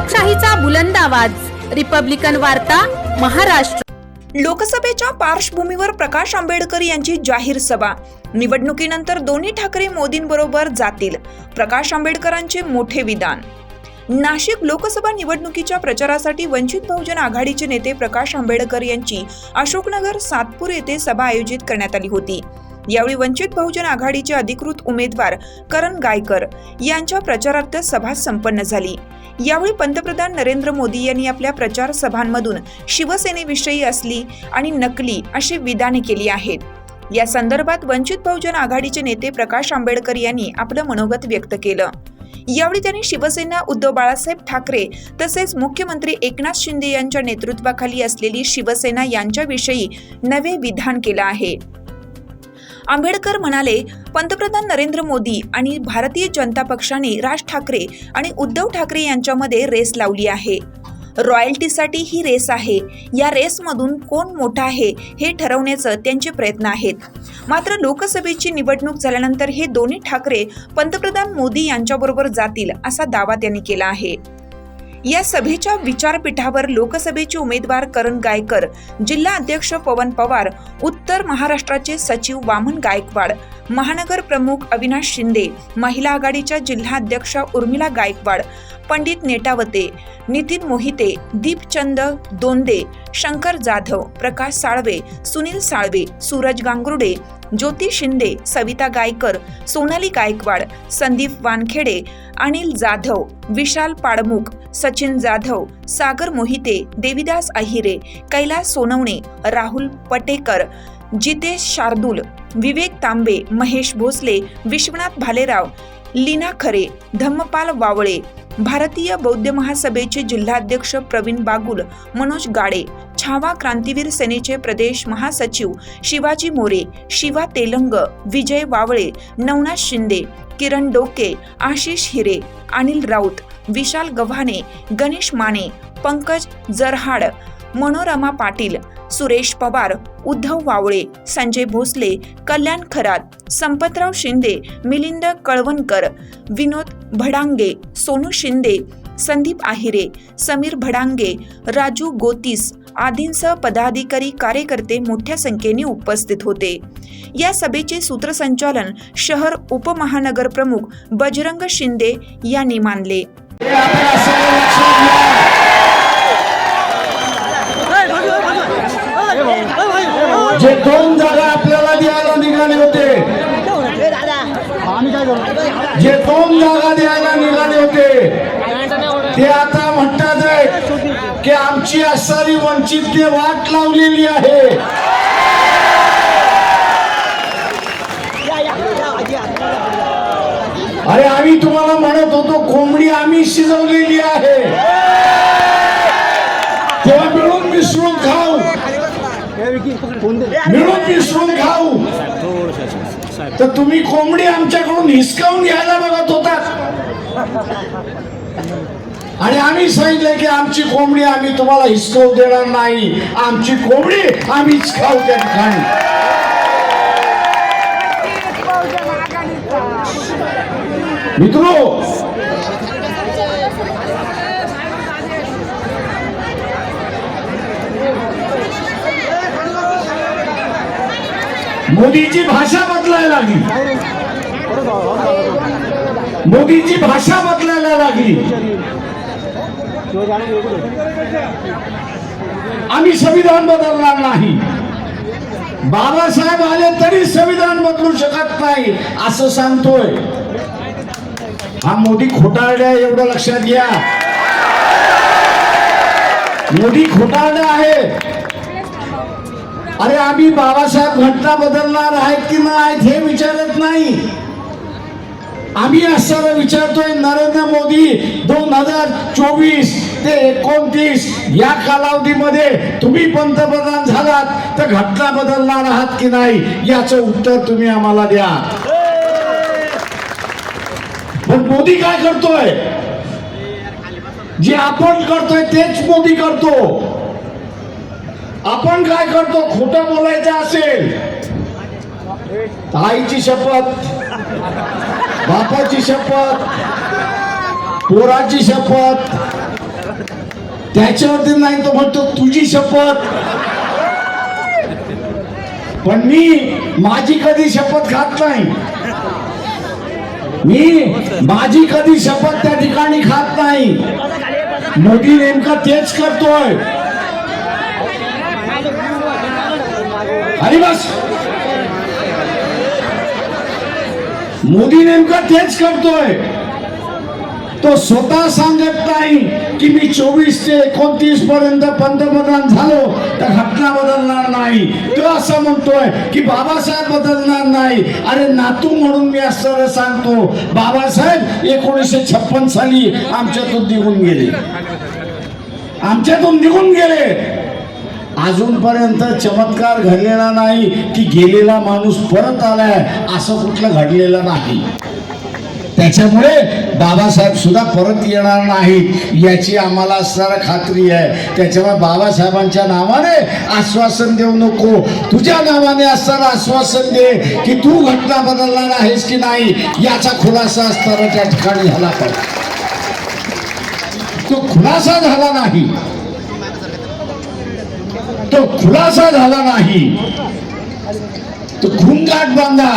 लोकशाहीचा बुलंद आवाज, रिपब्लिकन वार्ता, महाराष्ट्र। लोकसभेच्या पार्श्वभूमीवर प्रकाश आंबेडकर यांची जाहीर सभा। निवडणुकीनंतर दोन्ही ठाकरे मोदींबरोबर जातील, प्रकाश आंबेडकरांचे मोठे विधान। नाशिक लोकसभा निवडणुकीच्या प्रचारासाठी वंचित बहुजन आघाडीचे नेते प्रकाश आंबेडकर यांची अशोकनगर सातपूर येथे सभा आयोजित करण्यात आली होती। यावेळी वंचित बहुजन आघाडीचे अधिकृत उमेदवार करण गायकर यांच्या प्रचारार्थ सभा संपन्न झाली। यावेळी पंतप्रधान नरेंद्र मोदी यांनी आपल्या प्रचार सभांमधून शिवसेनेविषयी असली आणि नकली अशी विधाने केली आहेत। या संदर्भात वंचित बहुजन आघाडीचे नेते प्रकाश आंबेडकर यांनी आपलं मनोगत व्यक्त केलं। यावेळी त्यांनी शिवसेना उद्धव बाळासाहेब ठाकरे तसेच मुख्यमंत्री एकनाथ शिंदे यांच्या नेतृत्वाखाली असलेली शिवसेना यांच्याविषयी नवे विधान केलं आहे। आंबेडकर म्हणाले, पंतप्रधान नरेंद्र मोदी आणि भारतीय जनता पक्षाने राज ठाकरे आणि उद्धव ठाकरे यांच्यामध्ये रेस लावली आहे। रॉयल्टीसाठी ही रेस आहे। या रेसमधून कोण मोठा आहे हे ठरवण्याचे त्यांचे प्रयत्न आहेत। मात्र लोकसभेची निवडणूक झाल्यानंतर हे दोन्ही ठाकरे पंतप्रधान मोदी यांच्याबरोबर जातील असा दावा त्यांनी केला आहे। या सभेच्या विचारपीठावर लोकसभेचे उमेदवार करण गायकर, जिल्हा अध्यक्ष पवन पवार, उत्तर महाराष्ट्राचे सचिव वामन गायकवाड, महानगर प्रमुख अविनाश शिंदे, महिला आघाडीच्या जिल्हा अध्यक्षा उर्मिला गायकवाड, पंडित नेटावते, नितीन मोहिते, दीपचंद दोंदे, शंकर जाधव, प्रकाश साळवे, सुनील साळवे, सूरज गांगुर्डे, ज्योती शिंदे, सविता गायकर, सोनाली गायकवाड, संदीप वानखेडे, अनिल जाधव, विशाल पाडमुख, सचिन जाधव, सागर मोहिते, देविदास अहिरे, कैलास सोनवणे, राहुल पटेकर, जितेश शार्दूल, विवेक तांबे, महेश भोसले, विश्वनाथ भालेराव, लीना खरे, धम्मपाल वावळे, भारतीय बौद्ध महासभेचे जिल्हाध्यक्ष प्रवीण बागुल, मनोज गाडे, छावा क्रांतीवीर सेनेचे प्रदेश महासचिव शिवाजी मोरे, शिवा तेलंग, विजय वावळे, नवनाथ शिंदे, किरण डोके, आशिष हिरे, अनिल राऊत, विशाल गव्हाणे, गणेश माने, पंकज जरहाड, मनोरमा पाटील, सुरेश पवार, उद्धव वावळे, संजय भोसले, कल्याण खरात, संपतराव शिंदे, मिलिंद कळवणकर, विनोद भडांगे, सोनू शिंदे, संदीप आहिरे, समीर भडांगे, राजू गोतीस आदींसह पदाधिकारी कार्यकर्ते मोठ्या संख्येने उपस्थित होते। या सभेचे सूत्रसंचालन शहर उपमहानगर प्रमुख बजरंग शिंदे यांनी मानले। जे दोन जागा आपल्याला द्यायला निघाले होते, जे दोन जागा द्यायला निघाले होते, ते आता म्हणतात आहे की आमची असणारी वंचितने वाट लावलेली आहे। अरे आम्ही तुम्हाला म्हणत होतो कोंबडी आम्ही शिजवलेली आहे, तेव्हा मिळून मिसळून खाऊ, मिळून मिसळून खाऊ, तर तुम्ही कोंबडी आमच्याकडून हिसकावून घ्यायला बघत होतात। आणि आम्ही सांगितलं की आमची कोंबडी आम्ही तुम्हाला हिसकावू देणार नाही, आमची कोंबडी आम्हीच खाऊ त्या ठिकाणी। मित्रो, मोदीची भाषा बदलायला लागली, मोदीची भाषा बदलायला लागली। आम्ही संविधान बदलणार नाही, बाबासाहेब आले तरी संविधान बदलू शकत नाही असं सांगतोय हा मोदी खोटारडा, एवढं लक्षात घ्या। मोदी खोटारडा आहे। अरे आम्ही बाबासाहेब घटना बदलणार आहेत की नाही हे विचारत नाही, आम्ही असं विचारतोय नरेंद्र मोदी 2024 ते 29 या कालावधीमध्ये तुम्ही पंतप्रधान झालात तर घटना बदलणार आहात की नाही याचं उत्तर तुम्ही आम्हाला द्या। पण मोदी काय करतोय? जे आपण करतोय तेच मोदी करतो। आपण काय करतो? खोटं बोलायचं असेल आईची शपथ, बापाची शपथ, पोराची शपथ, त्याच्यावरती नाही तो म्हणतो तुझी शपथ. पण मी माझी कधी शपथ खात नाही. मी माझी कधी शपथ त्या ठिकाणी खात नाही. मोदी नेमका तेच करतोय. आणि बस मोदी नेमका तेच करतोय. तो स्वतः सांगत नाही की मी 24 ते 29 पर्यंत पंतप्रधान झालो तर घटना बदलणार नाही. तो असं म्हणतोय की बाबासाहेब बदलणार नाही. अरे नातू म्हणून मी असं सांगतो, बाबासाहेब 1956 साली आमच्यातून निघून गेले. आमच्यातून निघून गेले. अजूनपर्यंत चमत्कार घडलेला नाही की गेलेला माणूस परत आलाय, असं कुठलं घडलेलं नाही. त्याच्यामुळे बाबासाहेब सुद्धा परत येणार नाहीत याची आम्हाला असणारा खात्री आहे. त्याच्यामुळे बाबासाहेबांच्या नावाने आश्वासन देऊ नको. तुझ्या नावाने असणारं आश्वासन दे की तू घटना बदलणार आहेस की नाही याचा खुलासा असणारा त्या ठिकाणी झाला पाहिजे. तो खुलासा झाला नाही. तो खुलासा झाला नाही. तो घुंगाट बांधा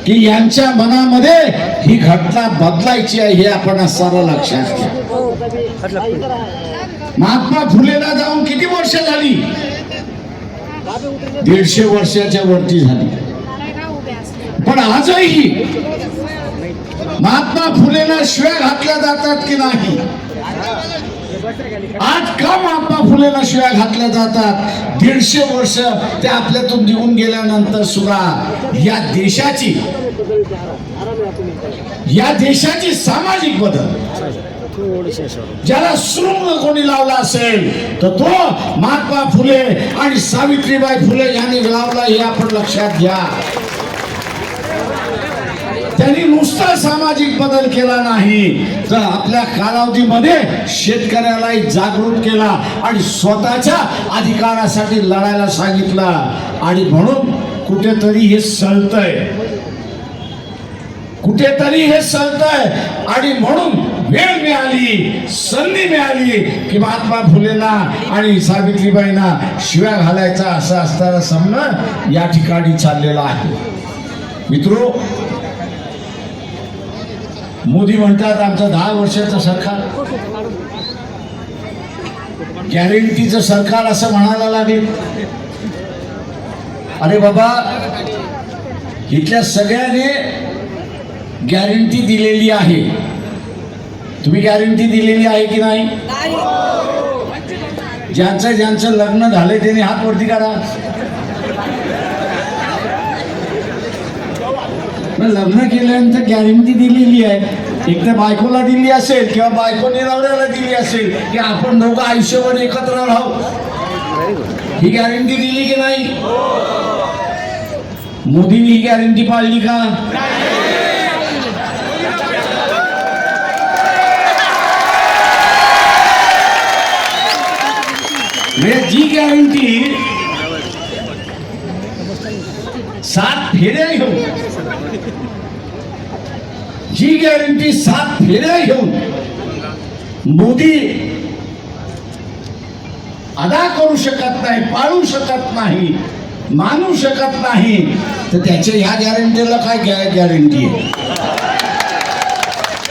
की यांच्या मनामध्ये ही घटना बदलायची आहे हे आपण असणारा लक्षात घ्या. महात्मा फुलेला जाऊन किती वर्ष झाली? 150 वर्षाच्या वरती झाली. पण आजही महात्मा फुलेला शिव्या घातल्या जातात की नाही? आज का महात्मा फुलेला शिव्या घातल्या जातात? 150 वर्ष ते आपल्यातून निघून गेल्यानंतर सुद्धा या देशाची सामाजिक बदल ज्याला शृंग कोणी लावला असेल तर तो महात्मा फुले आणि सावित्रीबाई फुले यांनी लावला हे आपण लक्षात घ्या. त्यांनी नुसता सामाजिक बदल केला नाही तर आपल्या कालावधीमध्ये शेतकऱ्यालाही जागृत केला आणि स्वतःच्या अधिकारासाठी लढायला सांगितला. आणि म्हणून कुठेतरी हे सळतंय, कुठेतरी हे सळतंय. आणि म्हणून वेळ मिळाली, संधी मिळाली की महात्मा फुलेंना आणि सावित्रीबाईंना शिव्या घालायचा असं असताना समज या ठिकाणी चाललेला आहे. मित्रो, मोदी म्हणतात आमचं 10 वर्षाचं सरकार, गॅरंटीचं सरकार असं म्हणायला लागेल. अरे बाबा, इथल्या सगळ्याने गॅरंटी दिलेली आहे. तुम्ही गॅरंटी दिलेली आहे की नाही? ज्यांचं ज्यांचं लग्न झालंय त्यांनी हात वरती करा. लग्न केल्यानंतर गॅरंटी दिलेली आहे. एक तर बायकोला दिली असेल किंवा बायकोने नवऱ्याला दिली असेल की आपण दोघं आयुष्यभर एकत्र राहू. ही गॅरंटी दिली की नाही? मोदींनी ही गॅरंटी पाळली का? जी गॅरंटी 7 फेऱ्या घेऊन, जी गॅरंटी 7 फेऱ्या घेऊन मोदी अदा करू शकत नाही, पाळू शकत नाही, मानू शकत नाही, तर त्याच्या ह्या गॅरंटीला काय गॅरंटी आहे?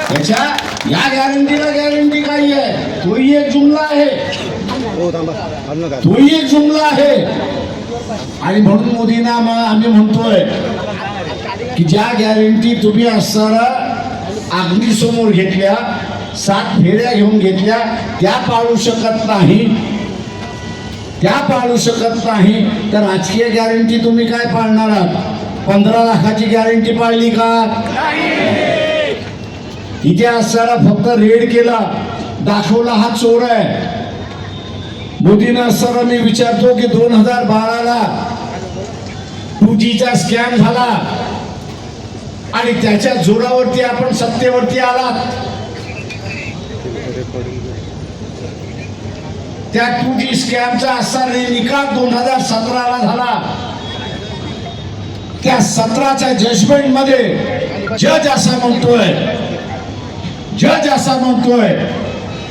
त्याच्या या गॅरंटीला गॅरंटी काय आहे? तोही एक जुमला आहे, तोही एक जुमला आहे. आणि म्हणून मोदींना आम्ही म्हणतोय की ज्या गॅरंटी तुम्ही असणारा अग्नीसमोर घेतल्या, 7 फेऱ्या घेऊन घेतल्या, त्या पाळू शकत नाही, त्या पाळू शकत नाही, तर राजकीय गॅरंटी तुम्ही काय पाळणार आहात? 15 लाखाची गॅरंटी पाळली का? इथे असणारा फक्त रेड केला, दाखवला हा चोर आहे. मोदींना असताना मी विचारतो की 2012ला 2Gचा स्कॅम झाला आणि त्याच्या जोरावरती आपण सत्तेवरती आलात. त्या 2G स्कॅमचा असा निकाल 2017ला झाला. त्या 17च्या जजमेंट मध्ये जज असा म्हणतोय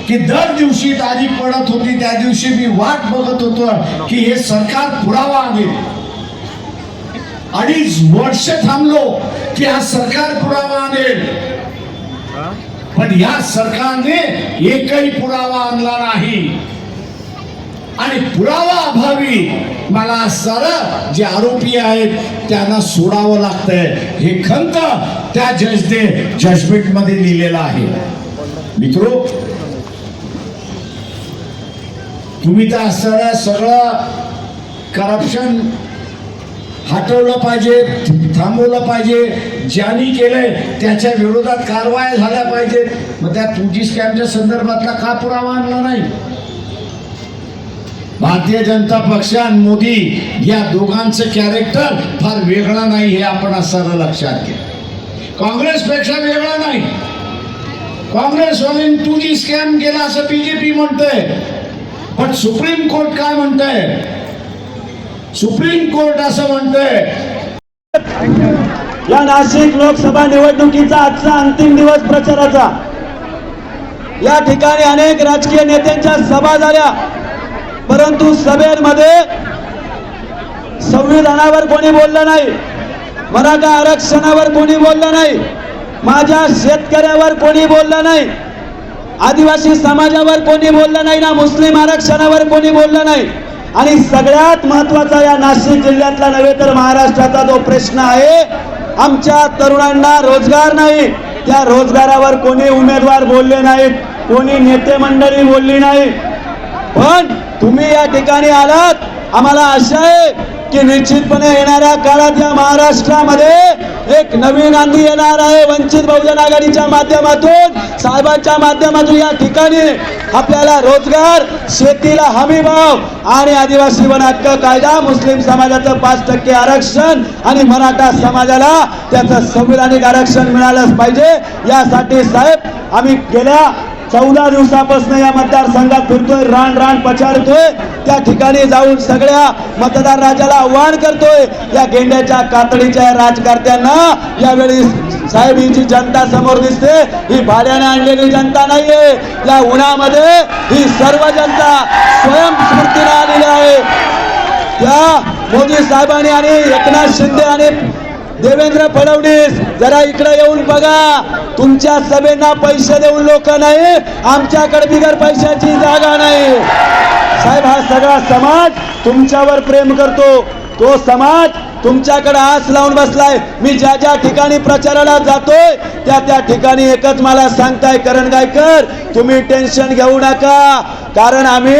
की दर दिवशी तारीख पडत होती त्या दिवशी मी वाट बघत होतो की हे सरकार पुरावा आणेल. 2.5 वर्ष थांबलो की हा सरकार पुरावा आणेल, पण या सरकारने एकही पुरावा आणला नाही. आणि पुरावा अभावी मला सारं जे आरोपी आहेत त्यांना सोडावं लागतंय हे खंत त्या जजने जजमेंट मध्ये लिहिलेलं आहे. मित्रो, तुम्ही तर असणारं सगळं करप्शन हटवलं पाहिजे, थांबवलं पाहिजे. ज्यांनी केलंय त्याच्या विरोधात कारवाया झाल्या पाहिजेत. मग त्या 2G स्कॅमच्या संदर्भातला का पुरावा आणला नाही? भारतीय जनता पक्ष आणि मोदी या दोघांचं कॅरेक्टर फार वेगळं नाही हे आपण असं लक्षात घ्या. काँग्रेसपेक्षा वेगळं नाही. काँग्रेसवाल्यांनी 2G स्कॅम केला असं बीजेपी म्हणतंय, पण सुप्रीम कोर्ट काय म्हणतंय? सुप्रीम कोर्ट असं म्हणतंय या नाशिक लोकसभा निवडणुकीचा आजचा अंतिम दिवस प्रचाराचा. या ठिकाणी अनेक राजकीय नेत्यांच्या सभा झाल्या, परंतु सभेमध्ये संविधानावर कोणी बोललं नाही, मराठा आरक्षणावर कोणी बोललं नाही, माझ्या शेतकऱ्यावर कोणी बोललं नाही, आदिवासी समाजावर कोणी बोललं नाही ना, मुस्लिम आरक्षणावर कोणी बोललं नाही. आणि सगळ्यात महत्वाचा या नाशिक जिल्ह्यातला नव्हे तर महाराष्ट्राचा जो प्रश्न आहे, आमच्या तरुणांना रोजगार नाही, त्या रोजगारावर कोणी उमेदवार बोलले नाहीत, कोणी नेते मंडळी बोलली नाही. पण तुम्ही या ठिकाणी आलात, आम्हाला आशा आहे की निश्चितपणे येणाऱ्या काळात या महाराष्ट्रामध्ये एक नवीन आंधी येणार आहे. वंचित बहुजन आघाडीच्या माध्यमातून, साहेबांच्या माध्यमातून या ठिकाणी आपल्याला रोजगार, शेतीला हमी भाव आणि आदिवासी वन हक्क कायदा, मुस्लिम समाजाचं 5% आरक्षण आणि मराठा समाजाला त्याचं संविधानिक आरक्षण मिळालंच पाहिजे. यासाठी साहेब आम्ही गेल्या 14 दिवसापासून या मतदारसंघात फिरतोय, रान पछाडतोय, त्या ठिकाणी जाऊन सगळ्या मतदार राजाला आव्हान करतोय. या गेंड्याच्या कातडीच्या राजकारत्यांना यावेळी साहेब ही जी जनता समोर दिसते ही भाड्याने आणलेली जनता नाहीये. या उन्हामध्ये ही सर्व जनता स्वयंस्फूर्तीने आलेली आहे. त्या मोदी साहेबांनी आणि एकनाथ शिंदे आणि देवेंद्र फडणवीस जरा इकडे येऊन बघा. तुमच्या सभेंना पैसे देऊन लोक नाही, आमच्याकडे बिगर पैशाची जागा नाही. साहेब हा सगळा समाज तुमच्यावर प्रेम करतो, तो समाज तुमच्याकडे आस लावून बसलाय. मी ज्या ज्या ठिकाणी प्रचाराला जातोय त्या ठिकाणी एकच मला सांगताय, करण गायकर तुम्ही टेन्शन घेऊ नका, कारण आम्ही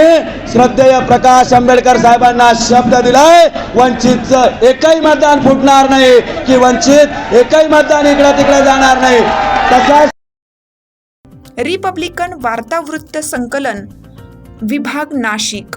श्रद्धेय प्रकाश आंबेडकर साहेबांना शब्द दिलाय, वंचितचं एकही मतदान फुटणार नाही, की वंचित एकही मतदान इकडे तिकडे जाणार नाही. तसाच रिपब्लिकन वार्ता वृत्त संकलन, विभाग नाशिक.